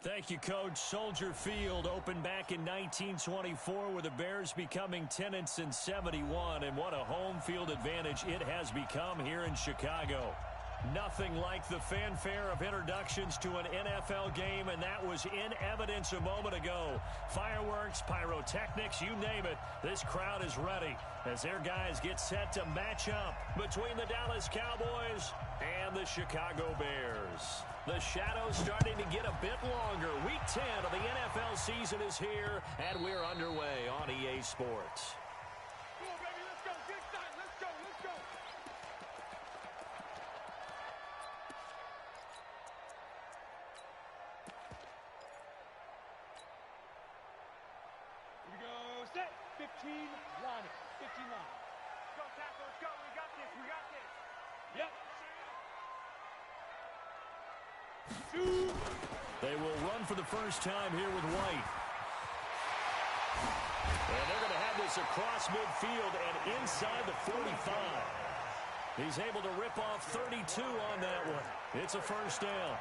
Thank you, Coach. Soldier Field opened back in 1924 with the Bears becoming tenants in 71, and what a home field advantage it has become here in Chicago. Nothing like the fanfare of introductions to an NFL game, and that was in evidence a moment ago. Fireworks, pyrotechnics, you name it. This crowd is ready as their guys get set to match up between the Dallas Cowboys and the Chicago Bears. The shadow's starting to get a bit longer. Week 10 of the NFL season is here, and we're underway on EA Sports. Come on, baby, let's go. Get excited. Let's go. Let's go. Here we go. Set. 15 line. 15 line. Go, tackle. Let's go. We got this. We got this. Yep. They will run for the first time here with White. And they're going to have this across midfield and inside the 45. He's able to rip off 32 on that one. It's a first down.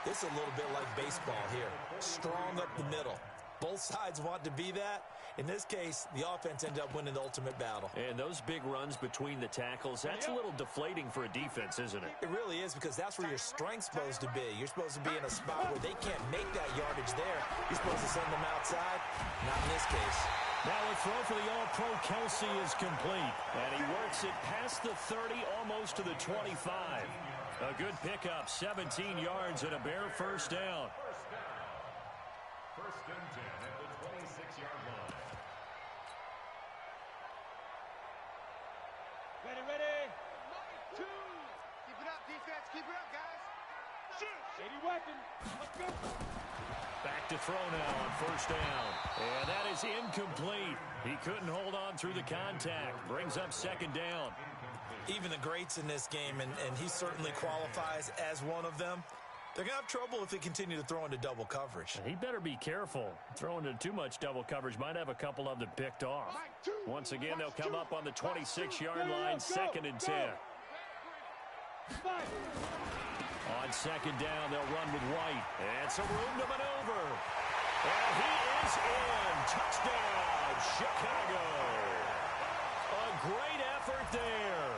This is a little bit like baseball here. Strong up the middle. Both sides want to be that. In this case, the offense ended up winning the ultimate battle. And those big runs between the tackles, that's a little deflating for a defense, isn't it? It really is, because that's where your strength's supposed to be. You're supposed to be in a spot where they can't make that yardage there. You're supposed to send them outside. Not in this case. Now a throw for the All-Pro Kelsey is complete. And he works it past the 30, almost to the 25. A good pickup, 17 yards and a Bear first down. First and 10 at the 26-yard line. Ready. 2. Keep it up, defense. Keep it up, guys. Shoot. Shady weapon. Let's go. Back to throw now on first down. And that is incomplete. He couldn't hold on through the contact. Brings up second down. Even the greats in this game, and he certainly qualifies as one of them, they're going to have trouble if they continue to throw into double coverage. He better be careful. Throwing into too much double coverage might have a couple of them picked off. Once again, they'll come up on the 26-yard line, second and 10. On second down, they'll run with White. And some room to maneuver. And he is in. Touchdown, Chicago. A great effort there.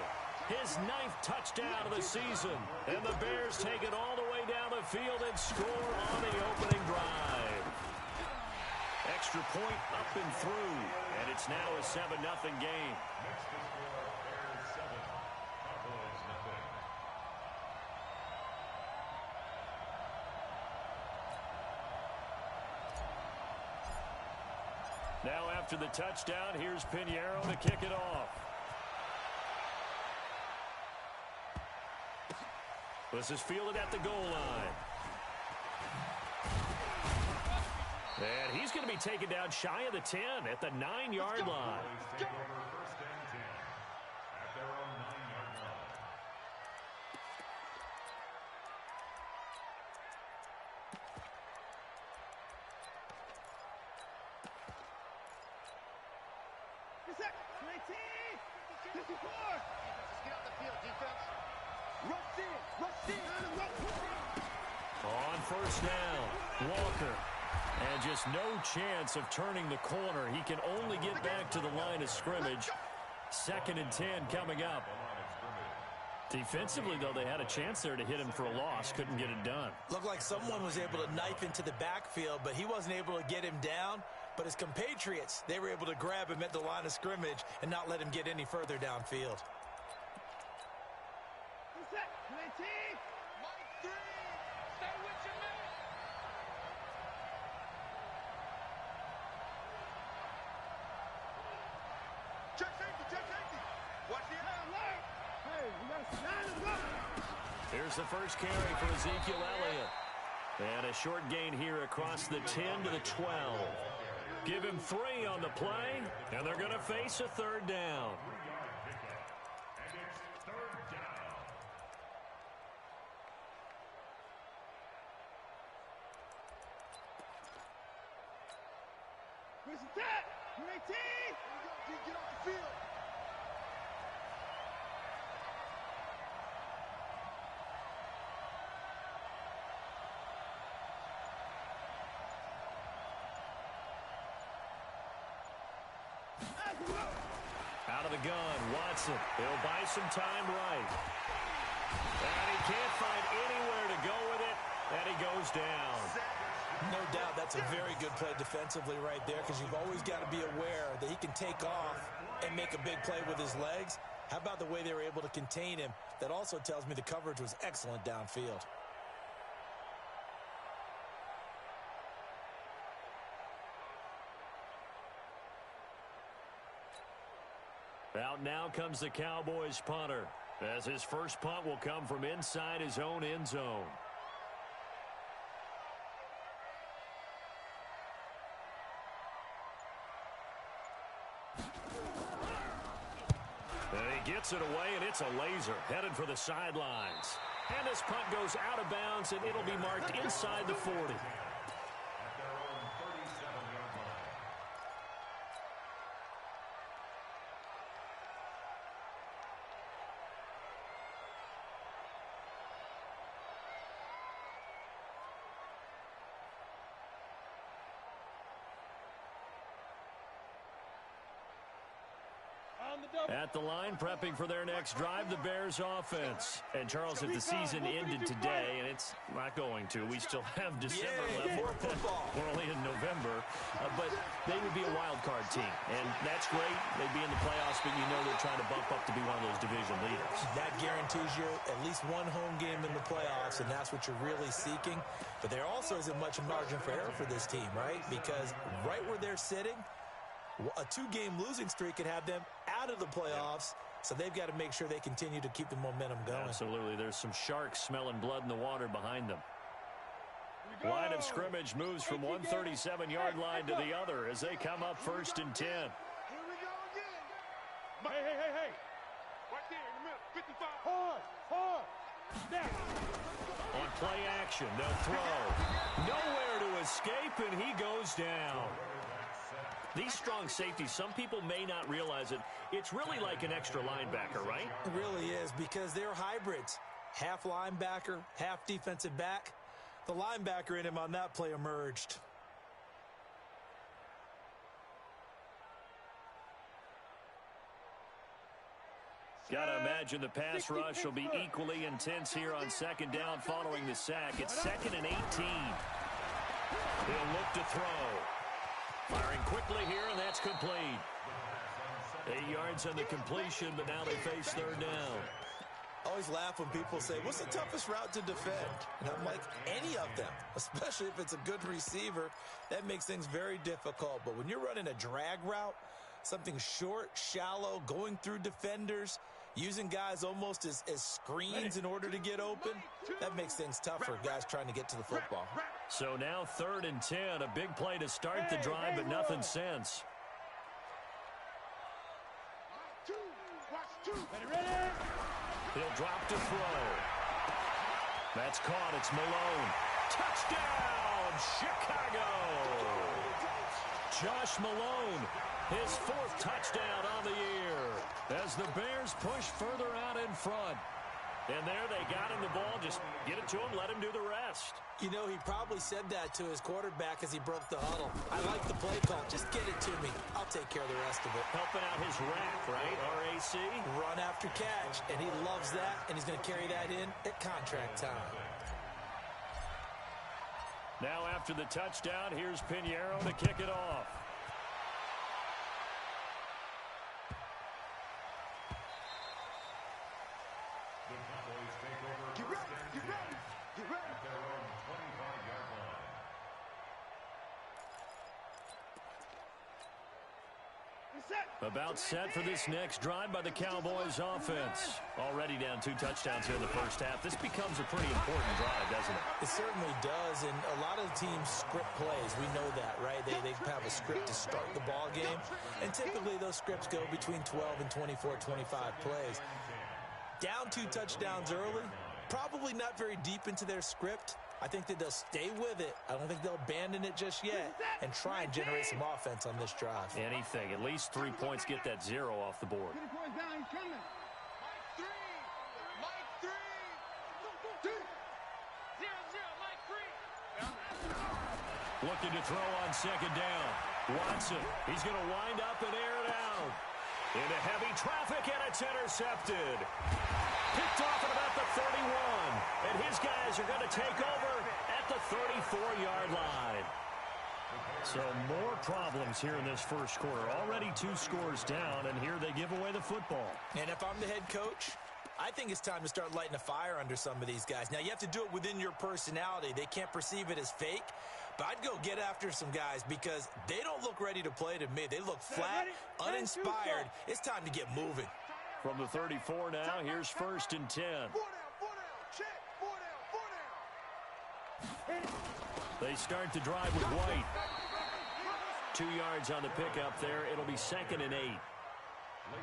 His 9th touchdown of the season. And the Bears take it all the way down the field and score on the opening drive. Extra point up and through. And it's now a 7-0 game. Next to score, Bears 7, Cowboys nothing. Now after the touchdown, here's Pinheiro to kick it off. This is fielded at the goal line. And he's going to be taken down shy of the 10 at the 9-yard line. Cowboys take over first and 10 at their own 9-yard line. Reset. 19. 54. Just get out the field, defense. Rush in. On first down, Walker. And just no chance of turning the corner. He can only get back to the line of scrimmage. Second and 10 coming up. Defensively, though, they had a chance there to hit him for a loss. Couldn't get it done. Looked like someone was able to knife into the backfield, but he wasn't able to get him down. But his compatriots, they were able to grab him at the line of scrimmage and not let him get any further downfield. Reset. 19. Mike 3. Stay with your man. Check safety. Watch the alert. Hey, we got to line him up. Here's the first carry for Ezekiel Elliott. And a short gain here across the 10 to the 12. Give him 3 on the play, and they're going to face a third down. And it's third down. Where's the tap? 19. Get off the field. Out of the gun, Watson. He'll buy some time right. And he can't find anywhere to go with it, and he goes down. No doubt that's a very good play defensively right there, because you've always got to be aware that he can take off and make a big play with his legs. How about the way they were able to contain him? That also tells me the coverage was excellent downfield. Out now comes the Cowboys punter, as his first punt will come from inside his own end zone. And he gets it away, and it's a laser headed for the sidelines. And this punt goes out of bounds, and it'll be marked inside the 40. At the line, prepping for their next drive, the Bears offense. And, Charles, if the season ended today, and it's not going to, we still have December left. We're only in November. But they would be a wild card team. And that's great. They'd be in the playoffs, but you know they're trying to bump up to be one of those division leaders. That guarantees you at least one home game in the playoffs, and that's what you're really seeking. But there also isn't much margin for error for this team, right? Because right where they're sitting, a two-game losing streak could have them out of the playoffs, so they've got to make sure they continue to keep the momentum going. Absolutely. There's some sharks smelling blood in the water behind them. Line of scrimmage moves from one 37-yard line to the other as they come up 1st and 10. Here we go again. Hey. Right there in the middle, 55. Hard. Snap. On play action, they'll throw. Nowhere to escape, and he goes down. These strong safeties, some people may not realize it. It's really like an extra linebacker, right? It really is, because they're hybrids. Half linebacker, half defensive back. The linebacker in him on that play emerged. Gotta imagine the pass rush will be equally intense here on 2nd down following the sack. It's 2nd and 18. He'll look to throw. Firing quickly here, and that's complete. 8 yards on the completion, but now they face 3rd down. I always laugh when people say, what's the toughest route to defend? And I'm like, any of them, especially if it's a good receiver. That makes things very difficult. But when you're running a drag route, something short, shallow, going through defenders, using guys almost as screens in order to get open, that makes things tough for guys trying to get to the football. So now 3rd and 10, a big play to start the drive, but nothing since. He'll drop to throw. That's caught. It's Malone. Touchdown, Chicago! Josh Malone, his 4th touchdown on the year, as the Bears push further out in front. And there they got him the ball. Just get it to him, let him do the rest. You know, he probably said that to his quarterback as he broke the huddle. I like the play call. Just get it to me. I'll take care of the rest of it. Helping out his rack, right? RAC. Run after catch. And he loves that, and he's going to carry that in at contract time. Now after the touchdown, here's Pinheiro to kick it off. About set for this next drive by the Cowboys offense. Already down 2 touchdowns here in the first half. This becomes a pretty important drive, doesn't it? It certainly does, and a lot of the teams script plays. We know that, right? They have a script to start the ball game, and typically those scripts go between 12 and 24, 25 plays. Down 2 touchdowns early, probably not very deep into their script. I think that they'll stay with it. I don't think they'll abandon it just yet and try and generate some offense on this drive. Anything. At least 3 points, get that 0 off the board. Looking to throw on 2nd down. Watson, he's going to wind up and air it out. Into heavy traffic, and it's intercepted. Picked off at about the 31. And his guys are going to take over at the 34-yard line. So more problems here in this first quarter. Already 2 scores down, and here they give away the football. And if I'm the head coach, I think it's time to start lighting a fire under some of these guys. Now, you have to do it within your personality. They can't perceive it as fake. But I'd go get after some guys because they don't look ready to play to me. They look flat, uninspired. It's time to get moving. From the 34 now, here's 1st and 10. 4 down, check, 4 down. They start the drive with White. 2 yards on the pickup there. It'll be 2nd and 8.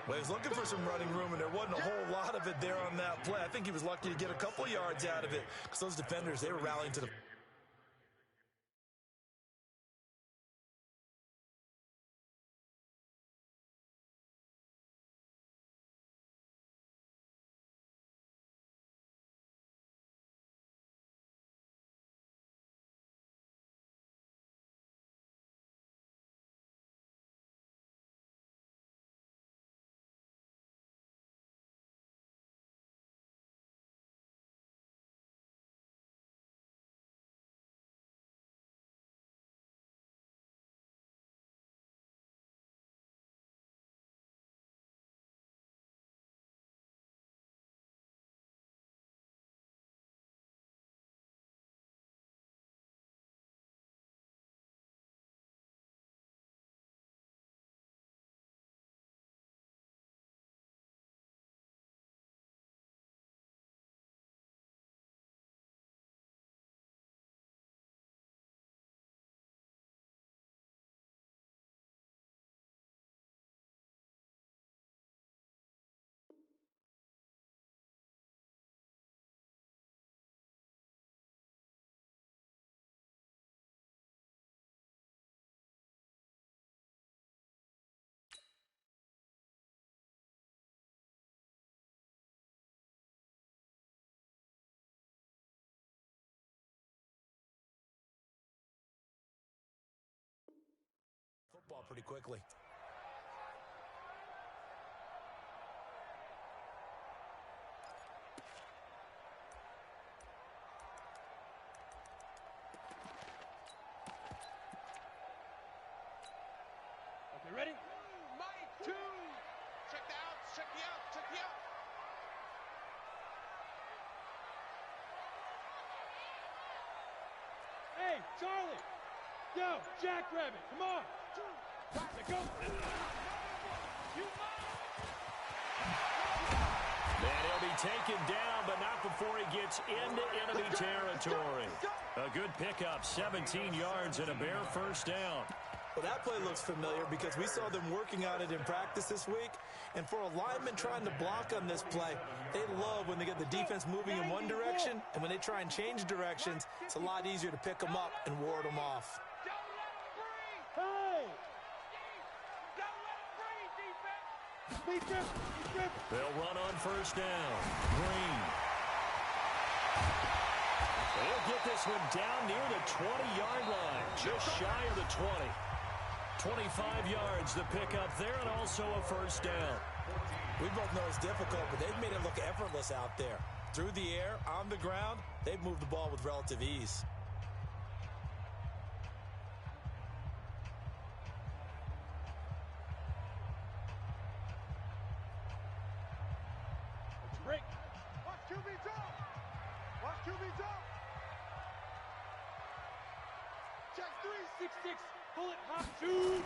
Well, he was looking for some running room, and there wasn't a whole lot of it there on that play. I think he was lucky to get a couple yards out of it because those defenders, they were rallying to the... football pretty quickly. Okay, ready? Mike, 2. Check the outs, check the outs, check the outs. Hey, Charlie. Yo, Jackrabbit, come on. Let's go. And he'll be taken down, but not before he gets into enemy territory. A good pickup, 17 yards and a bare 1st down. Well, that play looks familiar because we saw them working on it in practice this week. And for a lineman trying to block on this play, they love when they get the defense moving in one direction. And when they try and change directions, it's a lot easier to pick them up and ward them off. Hey! They'll run on 1st down. Green. They'll get this one down near the 20-yard line, just shy of the 20. 25 yards the pickup there, and also a 1st down. We both know it's difficult, but they've made it look effortless out there. Through the air, on the ground, they've moved the ball with relative ease. Break. Watch QB jump. Watch QB jump. Check 3. 6-6. Bullet hop. Shoot.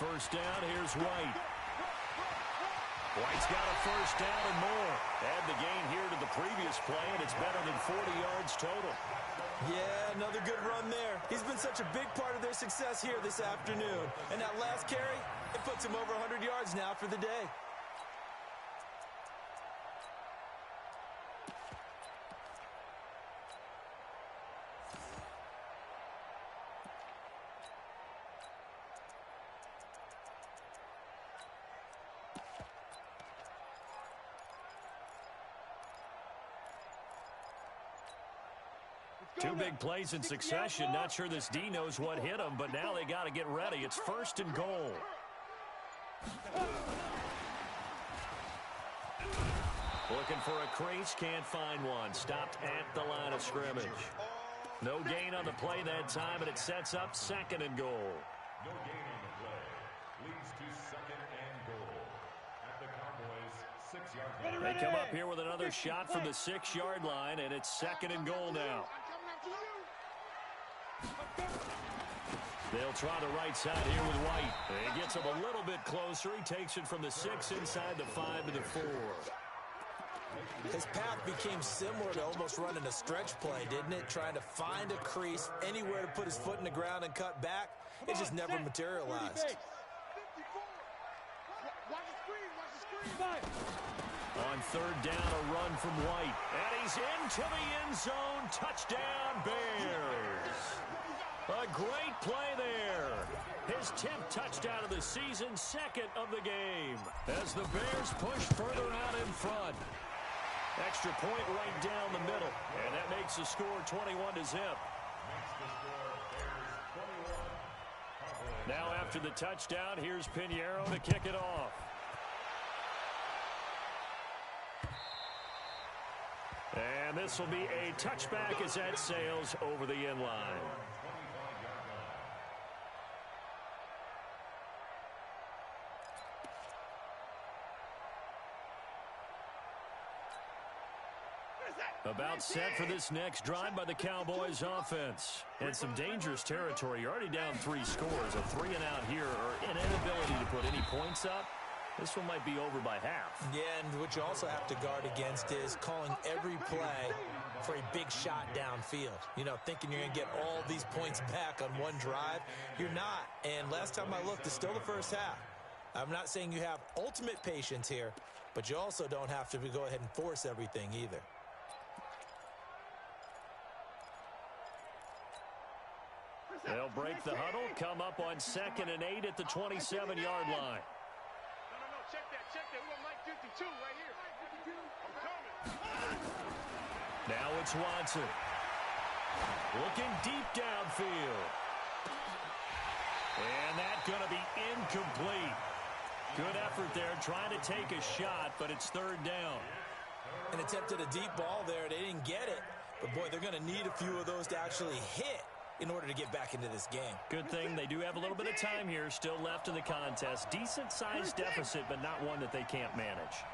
1st down, here's White. White's got a 1st down and more. Add the gain here to the previous play, and it's better than 40 yards total. Yeah, another good run there. He's been such a big part of their success here this afternoon. And that last carry, it puts him over 100 yards now for the day. Two big plays in succession. Not sure this D knows what hit him, but now they got to get ready. It's 1st and goal. Looking for a crease, can't find one. Stopped at the line of scrimmage. No gain on the play that time, and it sets up 2nd and goal. No gain on the play. Leads to 2nd and goal. At the Cowboys' 6-yard line. They come up here with another shot from the 6-yard line, and it's 2nd and goal now. They'll try the right side here with White. He gets him a little bit closer. He takes it from the 6 inside the 5 to the 4. His path became similar to almost running a stretch play, didn't it? Trying to find a crease, anywhere to put his foot in the ground and cut back. It just never materialized. On 3rd down, a run from White. And he's into the end zone. Touchdown, Bears. A great play there. His 10th touchdown of the season, 2nd of the game. As the Bears push further out in front. Extra point right down the middle. And that makes the score 21-0. Now after the touchdown, here's Pinheiro to kick it off. And this will be a touchback as that sails over the end line. About set for this next drive by the Cowboys offense. And some dangerous territory. You're already down 3 scores. A 3-and-out here, or an inability to put any points up. This one might be over by half. Yeah, and what you also have to guard against is calling every play for a big shot downfield. You know, thinking you're going to get all these points back on one drive. You're not. And last time I looked, it's still the first half. I'm not saying you have ultimate patience here, but you also don't have to go ahead and force everything either. They'll break the huddle, come up on 2nd and 8 at the 27-yard line. No, check that. Who am Mike 52 right here? I'm coming. Now it's Watson. Looking deep downfield. And that's going to be incomplete. Good effort there, trying to take a shot, but it's 3rd down. An attempt at a deep ball there. They didn't get it. But, boy, they're going to need a few of those to actually hit in order to get back into this game. Good thing they do have a little bit of time here still left in the contest. Decent-sized deficit, but not one that they can't manage.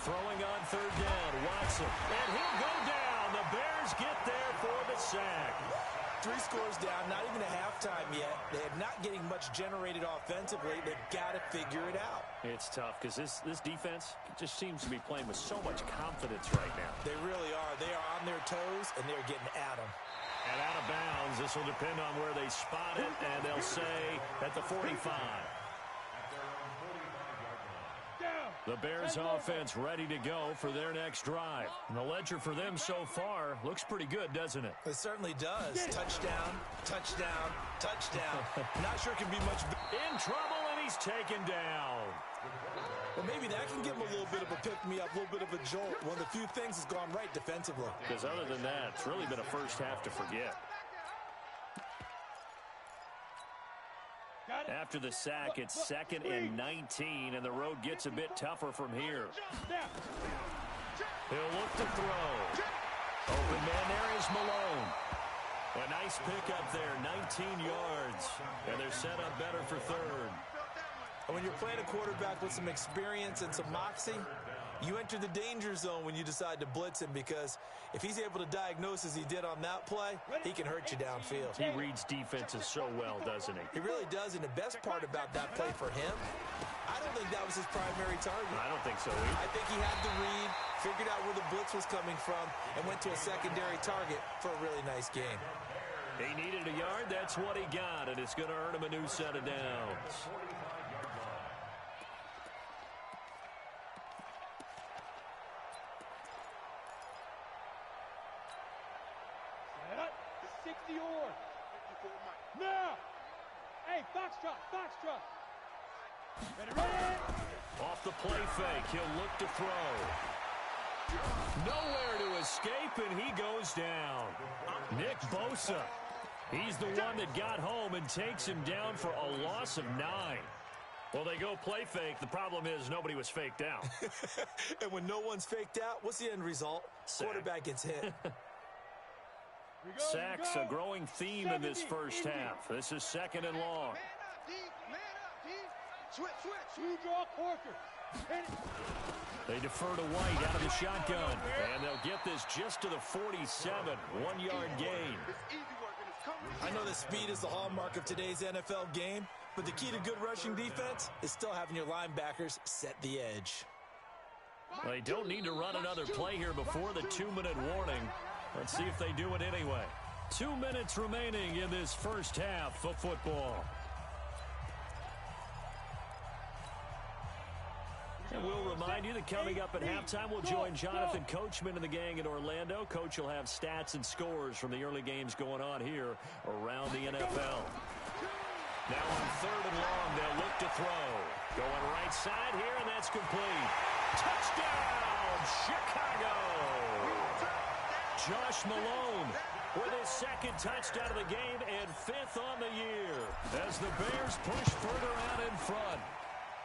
Throwing on 3rd down, Watson. And he'll go down. The Bears get there for the sack. 3 scores down, not even a halftime yet. They're not getting much generated offensively. They've got to figure it out. It's tough because this defense just seems to be playing with so much confidence right now. They really are. They are on their toes, and they're getting at them. And out of bounds, this will depend on where they spot it, and they'll say at the 45. The Bears offense ready to go for their next drive. And the ledger for them so far looks pretty good, doesn't it? It certainly does. Touchdown, touchdown, touchdown. Not sure it can be much. In trouble, and he's taken down. Well, maybe that can give him a little bit of a pick-me-up, a little bit of a jolt. One of the few things has gone right defensively. Because other than that, it's really been a first half to forget. After the sack, it's 2nd and 19, and the road gets a bit tougher from here. He'll look to throw. Open man there is Malone. A nice pickup there, 19 yards. And they're set up better for 3rd. And when you're playing a quarterback with some experience and some moxie, you enter the danger zone when you decide to blitz him, because if he's able to diagnose as he did on that play, he can hurt you downfield. He reads defenses so well, doesn't he? He really does, and the best part about that play for him, I don't think that was his primary target. I don't think so either. I think he had the read, figured out where the blitz was coming from, and went to a secondary target for a really nice game. He needed a yard. That's what he got, and it's going to earn him a new set of downs. Now! Hey, Foxtrot! Ready? Off the play fake, he'll look to throw. Nowhere to escape, and he goes down. Nick Bosa. He's the one that got home and takes him down for a loss of 9. Well, they go play fake. The problem is nobody was faked out. And when no one's faked out, what's the end result? Sack. Quarterback gets hit. Sacks, a growing theme in this first half. This is 2nd and long. Man up, D. Man up, D. Switch. You draw Corker. They defer to White out of the shotgun. And they'll get this just to the 47. 1-yard gain. It's easy work and it's coming. I know that speed is the hallmark of today's NFL game, but the key to good rushing defense is still having your linebackers set the edge. They don't need to run another play here before the 2-minute warning. Let's see if they do it anyway. 2 minutes remaining in this first half of football. And we'll remind you that coming up at halftime, we'll join Jonathan Coachman and the gang in Orlando. Coach will have stats and scores from the early games going on here around the NFL. Now on 3rd and long, they'll look to throw. Going right side here, and that's complete. Touchdown, Chicago! Josh Malone with his 2nd touchdown of the game and 5th on the year as the Bears push further out in front.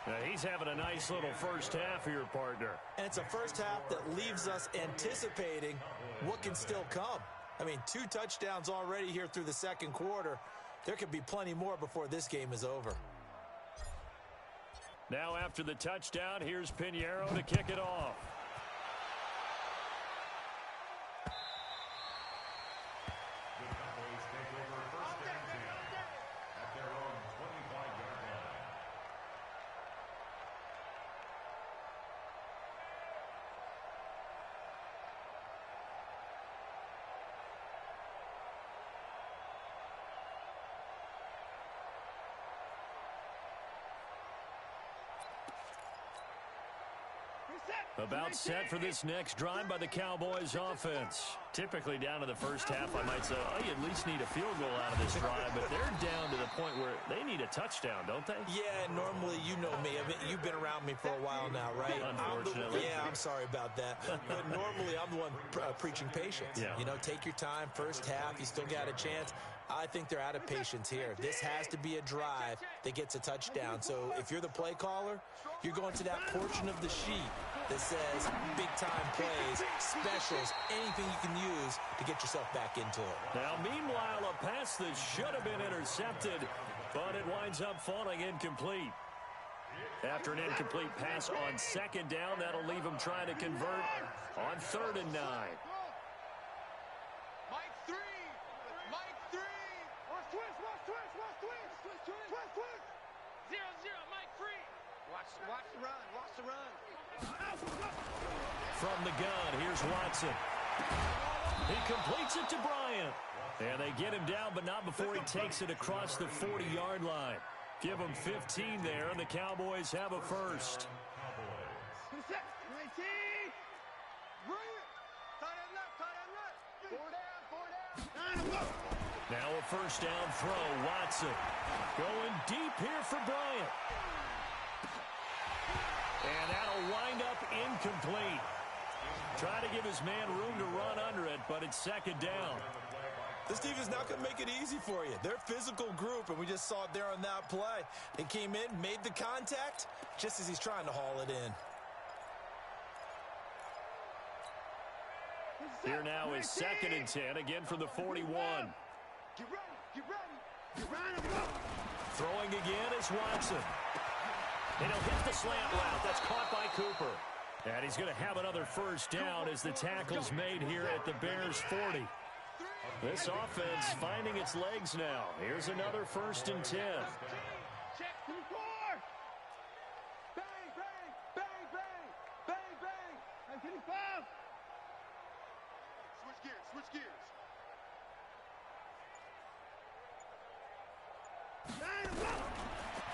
Now, he's having a nice little first half here, partner. And it's a first half that leaves us anticipating what can still come. I mean, 2 touchdowns already here through the 2nd quarter. There could be plenty more before this game is over. Now after the touchdown, here's Pinheiro to kick it off. The Cowboys take over 1st and 10 at their own 25-yard line. About set for this next drive by the Cowboys offense. Typically down to the first half, I might say, oh, you at least need a field goal out of this drive, but they're down to the point where they need a touchdown, don't they? Yeah, normally, you know me. I mean, you've been around me for a while now, right? Unfortunately. I'm sorry about that. But normally, I'm the one preaching patience. Yeah. You know, take your time. First half, you still got a chance. I think they're out of patience here. This has to be a drive that gets a touchdown. So if you're the play caller, you're going to that portion of the sheet that says big-time plays, specials, anything you can use to get yourself back into it. Now, meanwhile, a pass that should have been intercepted, but it winds up falling incomplete. After an incomplete pass on 2nd down, that'll leave him trying to convert on 3rd and 9. Mike 3. Mike 3. Watch twist. 0-0, Mike free. Watch the run. From the gun, here's Watson. He completes it to Bryant. And they get him down, but not before he takes it across the 40-yard line. Give him 15 there, and the Cowboys have a first. Now a first down throw, Watson. Going deep here for Bryant. And that'll wind up incomplete. Try to give his man room to run under it, but it's 2nd down. This team is not going to make it easy for you. They're a physical group, and we just saw it there on that play. He came in, made the contact, just as he's trying to haul it in. Here now is 2nd and 10, again from the 41. Get ready. Throwing again is Watson. And he'll hit the slant route. That's caught by Cooper. And he's going to have another first down as the tackle's made here at the Bears 40. This offense finding its legs now. Here's another 1st and 10. Check to the floor. Bang. 55. Switch gears.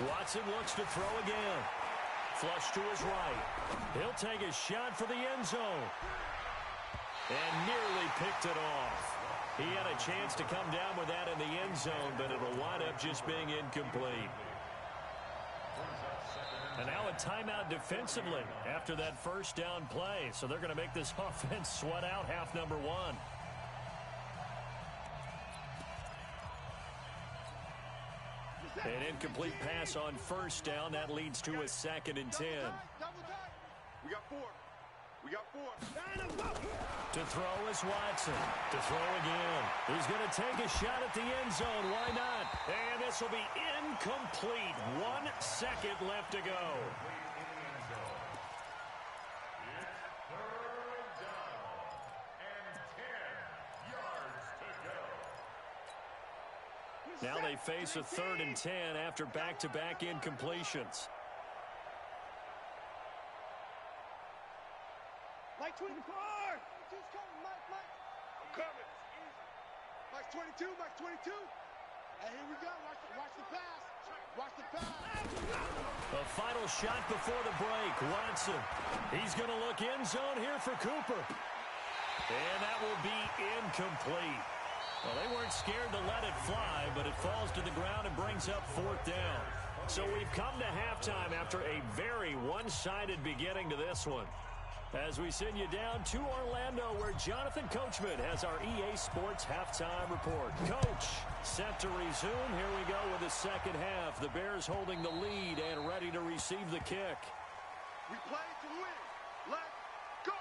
Watson looks to throw again. Flush to his right. He'll take a shot for the end zone. And nearly picked it off. He had a chance to come down with that in the end zone, but it'll wind up just being incomplete. And now a timeout defensively after that first down play. So they're going to make this offense sweat out half number 1. An incomplete pass on first down. That leads to a 2nd and 10. We got 4. We got 4. To throw is Watson. To throw again. He's going to take a shot at the end zone. Why not? And this will be incomplete. 1 second left to go. Now they face a 3rd and 10 after back-to-back incompletions. Mike 24! I'm coming. Mike 22, Mike 22. And here we go. Watch the pass. Watch the pass. A final shot before the break. Watson. He's going to look end zone here for Cooper. And that will be incomplete. Well, they weren't scared to let it fly, but it falls to the ground and brings up 4th down. So we've come to halftime after a very one-sided beginning to this one. As we send you down to Orlando, where Jonathan Coachman has our EA Sports halftime report. Coach, set to resume. Here we go with the second half. The Bears holding the lead and ready to receive the kick. We play to win. Let's go.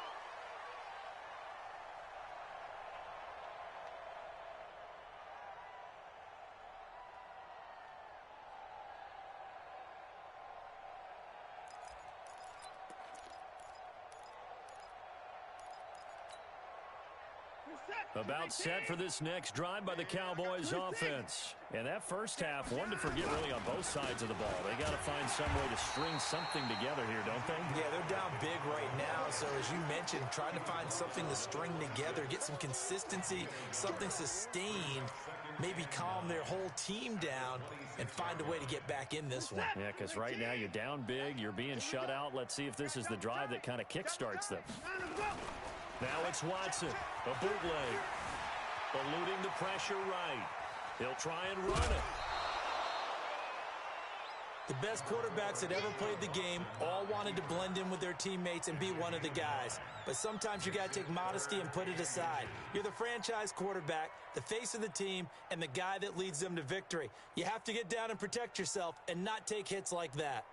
About set for this next drive by the Cowboys offense. And that first half, one to forget really on both sides of the ball. They got to find some way to string something together here, don't they? Yeah, they're down big right now. So as you mentioned, trying to find something to string together, get some consistency, something sustained, maybe calm their whole team down and find a way to get back in this one. Yeah, because right now you're down big, you're being shut out. Let's see if this is the drive that kind of kickstarts them. Now it's Watson, a bootleg, eluding the pressure right. He'll try and run it. The best quarterbacks that ever played the game all wanted to blend in with their teammates and be one of the guys. But sometimes you got to take modesty and put it aside. You're the franchise quarterback, the face of the team, and the guy that leads them to victory. You have to get down and protect yourself and not take hits like that.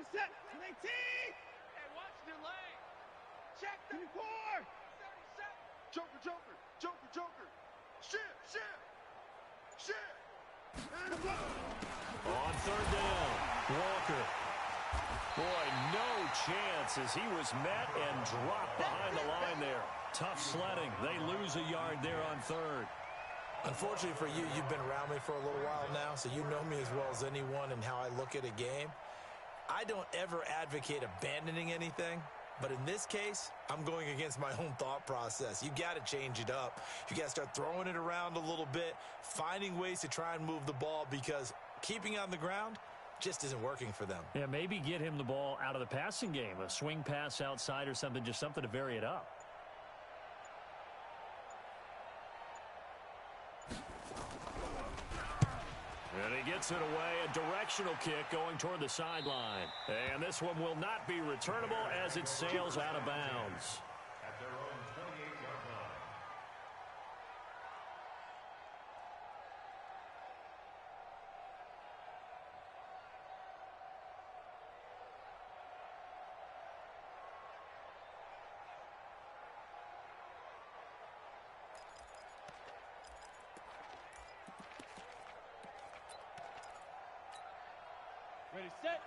Set. 19. Hey, watch the lane. Check 24. 37. Joker, Joker, Joker, Joker. Shift. On 3rd down, Walker. Boy, no chance as he was met and dropped behind the line there. Tough sledding. They lose a yard there on 3rd. Unfortunately for you, you've been around me for a little while now, so you know me as well as anyone and how I look at a game. I don't ever advocate abandoning anything, but in this case, I'm going against my own thought process. You got to change it up. You got to start throwing it around a little bit, finding ways to try and move the ball because keeping on the ground just isn't working for them. Yeah, maybe get him the ball out of the passing game, a swing pass outside or something, just something to vary it up. And he gets it away, a directional kick going toward the sideline. And this one will not be returnable as it sails out of bounds. At their own 28-yard line.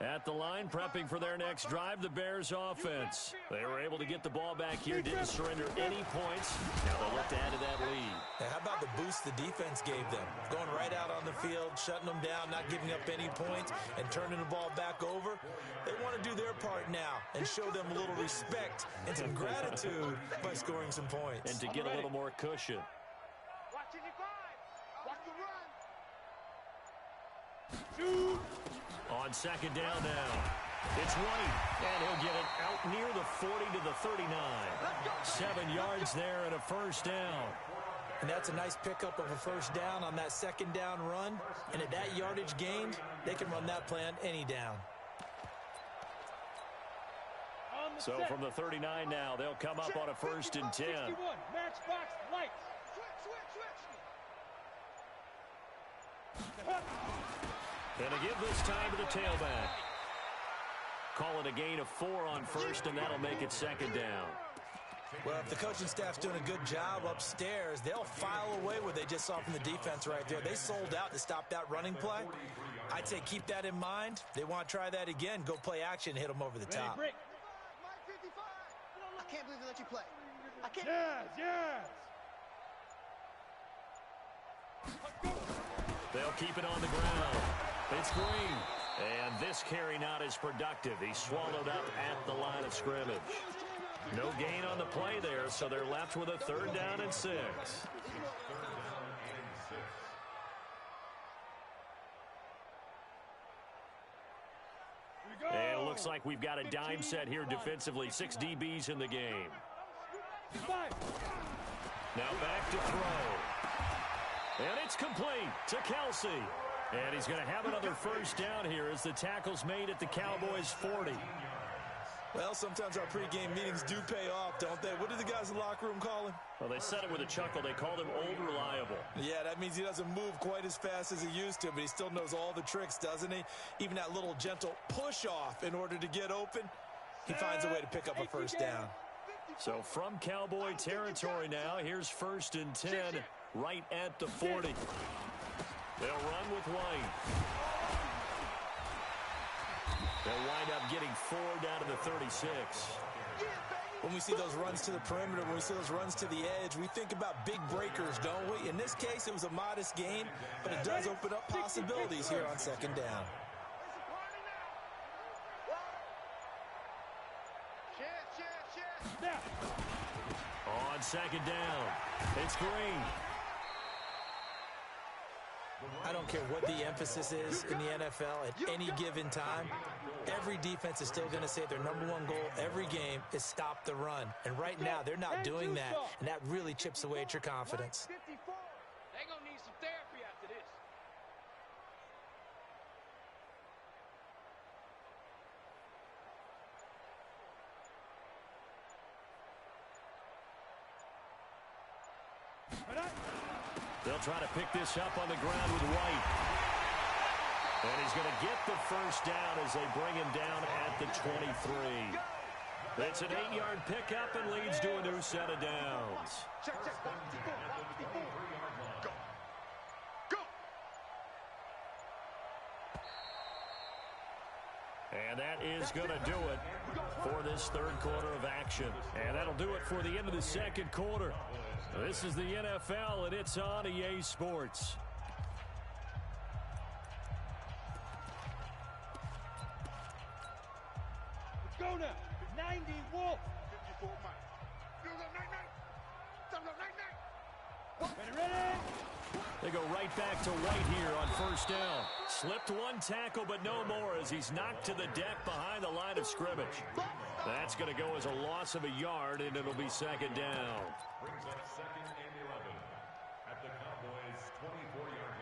At the line, prepping for their next drive, the Bears offense. They were able to get the ball back here, didn't surrender any points. Now they'll look to add to that lead. Now, how about the boost the defense gave them? Going right out on the field, shutting them down, not giving up any points, and turning the ball back over. They want to do their part now and show them a little respect and some gratitude by scoring some points. And to get a little more cushion. Watch 55. Watch the run. Shoot. On 2nd down now. It's White, and he'll get it out near the 40 to the 39. 7 yards there and a first down. And that's a nice pickup of a first down on that 2nd down run. And at that yardage gained, they can run that play on any down. So from the 39 now, they'll come up on a 1st and 10. 61, matchbox lights. And to give this time to the tailback. Call it a gain of 4 on 1st, and that'll make it 2nd down. Well, if the coaching staff's doing a good job upstairs, they'll file away what they just saw from the defense right there. They sold out to stop that running play. I'd say keep that in mind. They want to try that again. Go play action, hit them over the top. Break. I can't believe they let you play. I can't. Yes. They'll keep it on the ground. It's Green. And this carry not as productive. He's swallowed up at the line of scrimmage. No gain on the play there, so they're left with a 3rd down and 6. And it looks like we've got a dime set here defensively. 6 DBs in the game. Now back to throw. And it's complete to Kelsey. And he's going to have another 1st down here as the tackle's made at the Cowboys' 40. Well, sometimes our pregame meetings do pay off, don't they? What did the guys in the locker room call him? Well, they said it with a chuckle. They called him Old Reliable. Yeah, that means he doesn't move quite as fast as he used to, but he still knows all the tricks, doesn't he? Even that little gentle push-off in order to get open, he finds a way to pick up a 1st down. So from Cowboy territory now, here's 1st and 10 right at the 40. They'll run with White. They'll wind up getting 4 down to the 36. When we see those runs to the perimeter, when we see those runs to the edge, we think about big breakers, don't we? In this case, it was a modest gain, but it does open up possibilities here on 2nd down. On 2nd down, it's Green. I don't care what the emphasis is in the NFL at any given time. Every defense is still going to say their #1 goal every game is stop the run. And right now, they're not doing that, and that really chips away at your confidence. They're going to need some therapy after this. They'll try to pick this up on the ground with White. And he's going to get the 1st down as they bring him down at the 23. It's an 8-yard pickup and leads to a new set of downs. Check. Go. And that is going to do it for this 3rd quarter of action. And that'll do it for the end of the 2nd quarter. This is the NFL, and it's on EA Sports. Let's go now. 90 Wolf. 54 miles. Ready? They go right back to White here on 1st down. Slipped 1 tackle, but no more as he's knocked to the deck behind the line of scrimmage. That's going to go as a loss of a yard, and it'll be 2nd down. Brings up 2nd and 11 at the Cowboys' 24-yard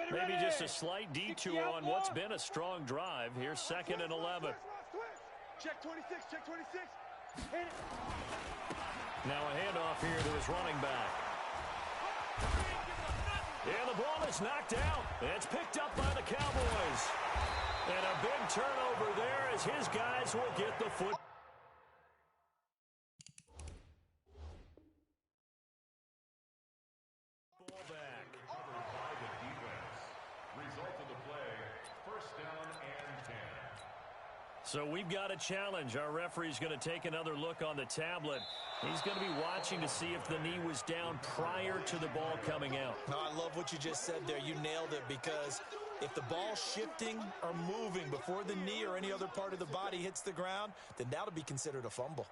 line. Maybe just a slight detour on what's been a strong drive. Here's 2nd and 11. Check 26. Hit it. Now a handoff here to his running back. And the ball is knocked out. It's picked up by the Cowboys. And a big turnover there as his guys will get the foot. Ball back. Covered by the defense. Result of the play, 1st down and 10. So we've got a challenge. Our referee's going to take another look on the tablet. He's going to be watching to see if the knee was down prior to the ball coming out. No, I love what you just said there. You nailed it, because if the ball's shifting or moving before the knee or any other part of the body hits the ground, then that'll be considered a fumble.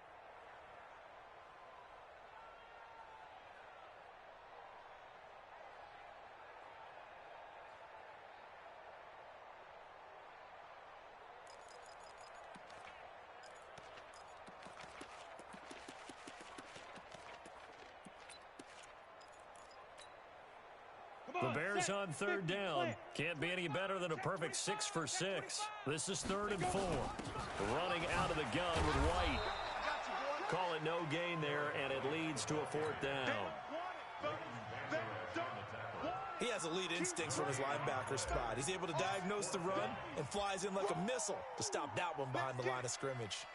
The Bears on 3rd down. Can't be any better than a perfect 6 for 6. This is 3rd and 4. Running out of the gun with White. Call it no gain there, and it leads to a fourth down. He has elite instincts from his linebacker spot. He's able to diagnose the run and flies in like a missile to stop that one behind the line of scrimmage.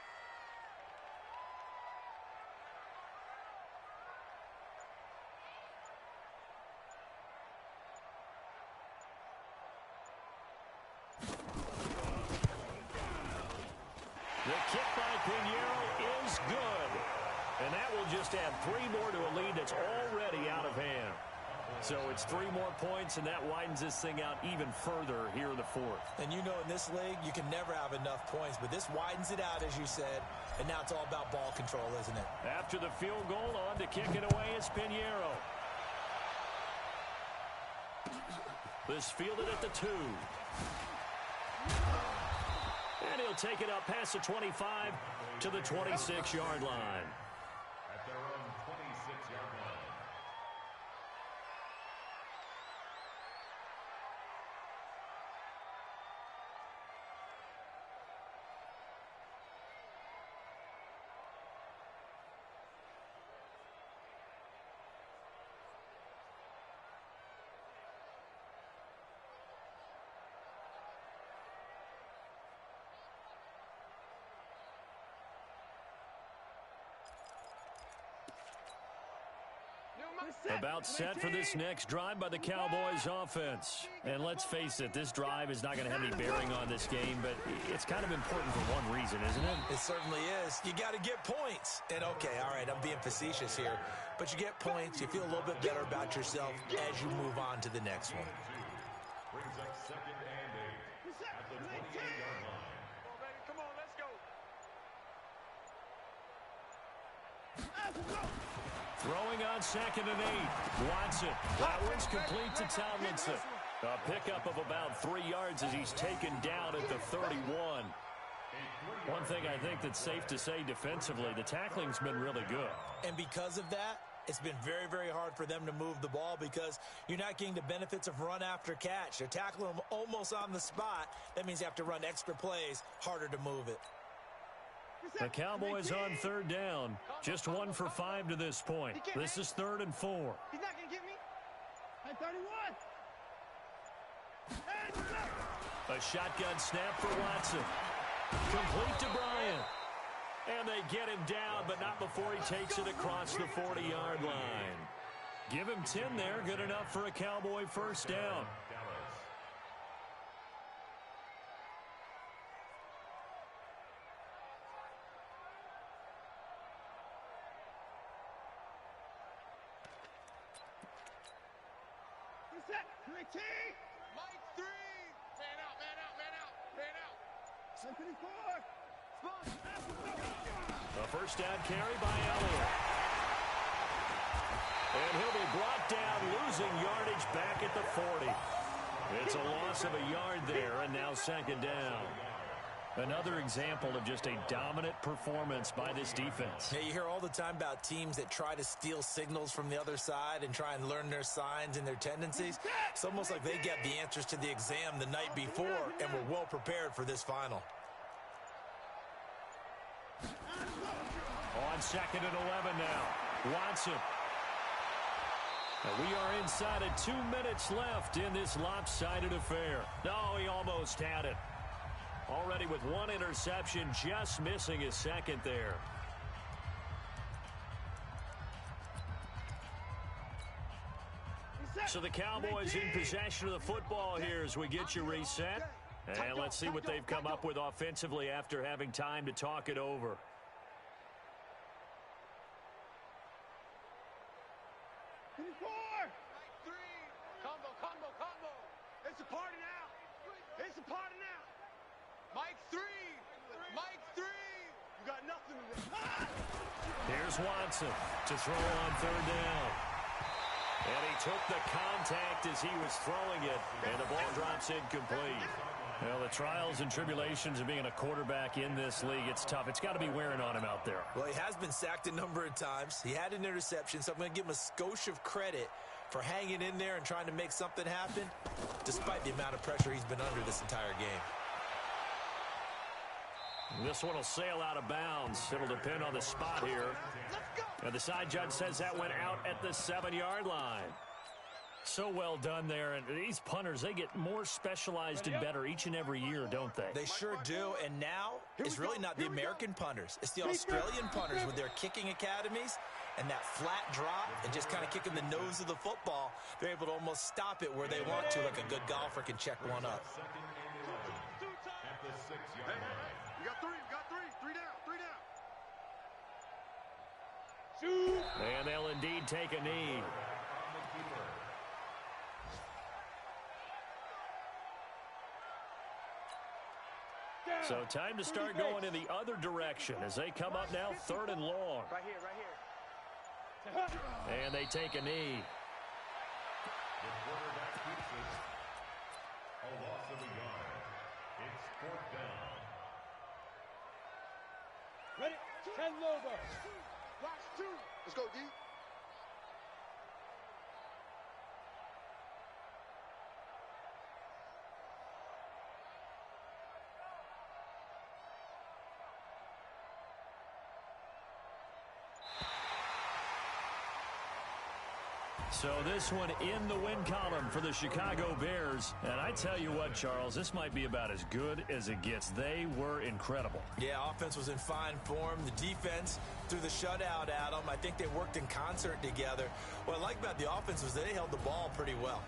The kick by Pinheiro is good. And that will just add 3 more to a lead that's already out of hand. So it's 3 more points, and that widens this thing out even further here in the fourth. And you know in this league, you can never have enough points, but this widens it out, as you said, and now it's all about ball control, isn't it? After the field goal, on to kick it away is Pinheiro. This fielded at the 2. And he'll take it up past the 25 to the 26-yard line. At their own 26-yard line. About set for this next drive by the Cowboys offense. And let's face it, this drive is not going to have any bearing on this game, but it's kind of important for one reason, isn't it? It certainly is. You got to get points. And okay, all right, I'm being facetious here, but you get points, you feel a little bit better about yourself as you move on to the next one. Brings up 2nd and 8 at the 28-yard line. Come on, let's go. Throwing on 2nd and 8. Watson. That one's complete to Tomlinson. A pickup of about 3 yards as he's taken down at the 31. One thing I think that's safe to say defensively, the tackling's been really good. And because of that, it's been very, very hard for them to move the ball because you're not getting the benefits of run after catch. They're tackling them almost on the spot. That means you have to run extra plays, harder to move it. The Cowboys on 3rd down. Just 1 for 5 to this point. This is 3rd and 4. He's not going to get me. At 31. A shotgun snap for Watson. Complete to Bryant. And they get him down, but not before he takes it across the 40-yard line. Give him 10 there. Good enough for a Cowboy first down. Mike 3. Man out, man out, man out, man out. 74. A first down carry by Elliott. And he'll be brought down, losing yardage back at the 40. It's a loss of a yard there, and now 2nd down. Another example of just a dominant performance by this defense. Yeah, you hear all the time about teams that try to steal signals from the other side and try and learn their signs and their tendencies. It's almost like they get the answers to the exam the night before and were well prepared for this final. On 2nd and 11 now. Watson. And we are inside of 2 minutes left in this lopsided affair. No, he almost had it. Already with 1 interception, just missing his 2nd there. So the Cowboys in possession of the football here as we get you reset. And let's see what they've come up with offensively after having time to talk it over. Combo. It's a party now. It's a party now. Mike 3. Mike 3. You got nothing to do. Here's Watson to throw on 3rd down. And he took the contact as he was throwing it, and the ball drops incomplete. Well, the trials and tribulations of being a quarterback in this league, it's tough. It's got to be wearing on him out there. Well, he has been sacked a number of times. He had an interception, so I'm going to give him a skosh of credit for hanging in there and trying to make something happen, despite the amount of pressure he's been under this entire game. This one will sail out of bounds. It'll depend on the spot here. And the side judge says that went out at the 7-yard line. So well done there. And these punters, they get more specialized and better each and every year, don't they? They sure do. And now it's really not the American punters. It's the Australian punters with their kicking academies and that flat drop and just kind of kicking the nose of the football. They're able to almost stop it where they want to, like a good golfer can check one up. At the 6-yard line. You got three. Three down. And they'll indeed take a knee. So time to start going in the other direction as they come up now 3rd and long. Right here. And they take a knee. The quarterback keeps it. A loss of a yard. It's 4th down. Ready? 10 logo. Watch 2. Let's go, D. So this one in the win column for the Chicago Bears. And I tell you what, Charles, this might be about as good as it gets. They were incredible. Yeah, offense was in fine form. The defense threw the shutout at them. I think they worked in concert together. What I like about the offense was they held the ball pretty well.